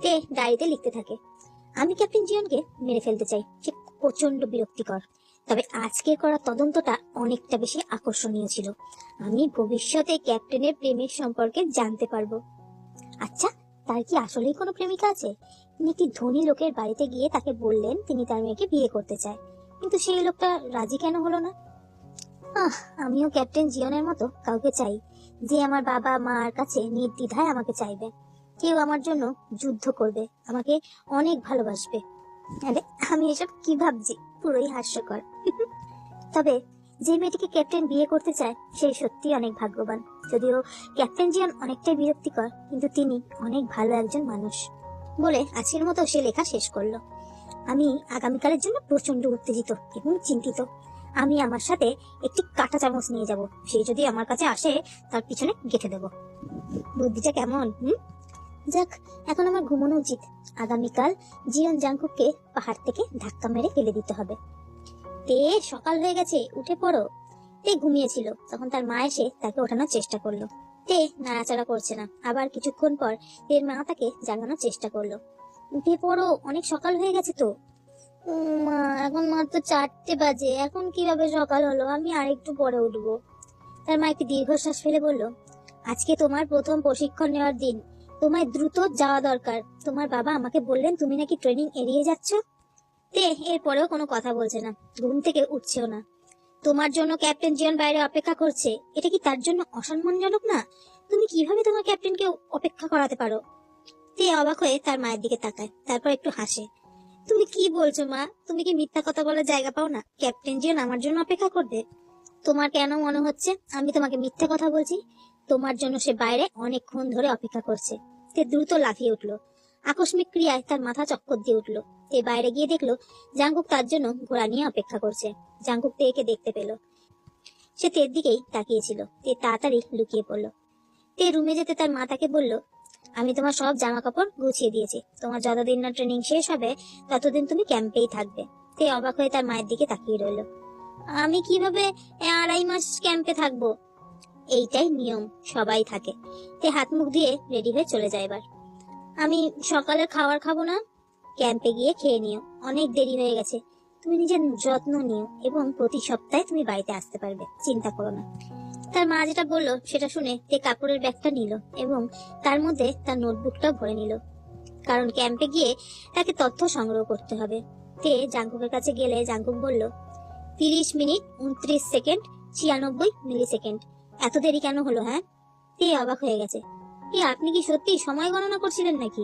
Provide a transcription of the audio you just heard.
তে ডায়েরিতে লিখতে থাকে, আমি ক্যাপ্টেন জিয়নকে মেরে ফেলতে চাই, সে প্রচন্ড বিরক্তিকর। তবে আজকে করা তদন্তটা অনেকটা বেশি আকর্ষণীয় ছিল। আমি ভবিষ্যতে ক্যাপ্টেনের প্রেমের সম্পর্কে জানতে পারবো। আচ্ছা, তার কি আসলেই কোনো প্রেমিকা আছে? তিনি একটি ধনী লোকের বাড়িতে গিয়ে তাকে বললেন তিনি তার মেয়েকে বিয়ে করতে চায়, কিন্তু সেই লোকটা রাজি কেন হলো না? আমিও ক্যাপ্টেন জিয়নের মতো কাউকে চাই, যে আমার বাবা মার কাছে নির্দ্বিধায় আমাকে চাইবে, কেউ আমার জন্য যুদ্ধ করবে, আমাকে অনেক ভালোবাসবে। আরে আমি এসব কি ভাবছি, পুরোই হাস্যকর। তবে যে মেয়েটিকে ক্যাপ্টেন বিয়ে করতে চায় সে সত্যি অনেক ভাগ্যবান। যদিও ক্যাপ্টেন জিয়ন অনেকটাই বিরক্তিকর, কিন্তু তিনি অনেক ভালো একজন মানুষ। বলে আজকের মতো সে লেখা শেষ করলো। আমি আগামীকালের জন্য প্রচন্ড উত্তেজিত এবং চিন্তিত। আমি আমার সাথে একটি কাঁটা চামচ নিয়ে যাব, সে যদি আমার কাছে আসে তার পিছনে গেঁথে দেব। বুদ্ধিটা কেমন? যাক, এখন আমার ঘুমানো উচিত। আগামীকাল জিয়ন জাংকুককে পাহাড় থেকে ধাক্কা মেরে ফেলে দিতে হবে। তে সকাল হয়ে গেছে, উঠে পড়ো। তে ঘুমিয়েছিল, তখন তার মা এসে তাকে ওঠানোর চেষ্টা করলো। তে নাড়াচাড়া করছে না। আবার কিছুক্ষণ পর তের মা তাকে জাগানোর চেষ্টা করলো। উঠে পড়ো, অনেক সকাল হয়ে গেছে তো। মা, এখন মাত্র 4টে বাজে, এখন কিভাবে সকাল হলো? আমি আরেকটু পরে উঠবো। তার মা একটি দীর্ঘশ্বাস ফেলে বলল, আজকে তোমার প্রথম প্রশিক্ষণ নেওয়ার দিন, তোমায় দ্রুত যাওয়া দরকার। তোমার বাবা আমাকে বললেন তুমি নাকি ট্রেনিং এড়িয়ে যাচ্ছ। তে এরপরেও কোনো কথা বলছে না, ঘুম থেকে উঠছেও না। তোমার জন্য ক্যাপ্টেন জিয়ন বাইরে অপেক্ষা করছে, এটা কি তার জন্য অসম্মানজনক না? তুমি কিভাবে তোমার ক্যাপ্টেনকে অপেক্ষা করাতে পারো? তে অবাক হয়ে তার মায়ের দিকে তাকায়, তারপর একটু হাসে। তুমি কি বলছো মা? তুমি কি মিথ্যা কথা বলার জায়গা পাও না? ক্যাপ্টেন জিয়ন আমার জন্য অপেক্ষা করবে? তোমার কেন মনে হচ্ছে আমি তোমাকে মিথ্যা কথা বলছি? তোমার জন্য সে বাইরে অনেকক্ষণ ধরে অপেক্ষা করছে। তে দ্রুত লাফিয়ে উঠলো। আকস্মিক ক্রিয়ায় তার মাথা চক্কর দিয়ে উঠলো। তে বাইরে গিয়ে দেখলো জাংকুক তার জন্য ঘোড়া নিয়ে অপেক্ষা করছে। জাংকুক তেকে দেখতে পেল, সে তের দিকেই তাকিয়েছিল। তে তাড়াতাড়ি লুকিয়ে পড়লো। তে রুমে যেতে তার মা তাকে বলল, আমি তোমার সব জামা কাপড় গুছিয়ে দিয়েছি, তোমার যতদিন না ট্রেনিং শেষ হবে ততদিন তুমি ক্যাম্পেই থাকবে। তে অবাক হয়ে তার মায়ের দিকে তাকিয়ে রইল। আমি কিভাবে 2.5 মাস ক্যাম্পে থাকবো? এইটাই নিয়ম, সবাই থাকে। তে হাত মুখ দিয়ে রেডি হয়ে চলে যায়। এবার আমি সকালের খাবার খাবো না, ক্যাম্পে গিয়ে খেয়ে নিও, অনেক দেরি হয়ে গেছে। তুমি নিজের যত্ন নিও এবং প্রতি সপ্তাহে তুমি বাড়িতে আসতে পারবে, চিন্তা করো না। তার মা যেটা বললো সেটা শুনে তে কাপড়ের ব্যাগটা নিল এবং তার মধ্যে তার নোটবুকটাও ভরে নিল, কারণ ক্যাম্পে গিয়ে তাকে তথ্য সংগ্রহ করতে হবে। তে জাংকুকের কাছে গেলে জাংকুক বলল, 30 মিনিট 29 সেকেন্ড 96 মিলি সেকেন্ড। এত দেরি কেন হলো? হ্যাঁ? তে অবাক হয়ে গেছে। আপনি কি সত্যি সময় গণনা করছিলেন নাকি?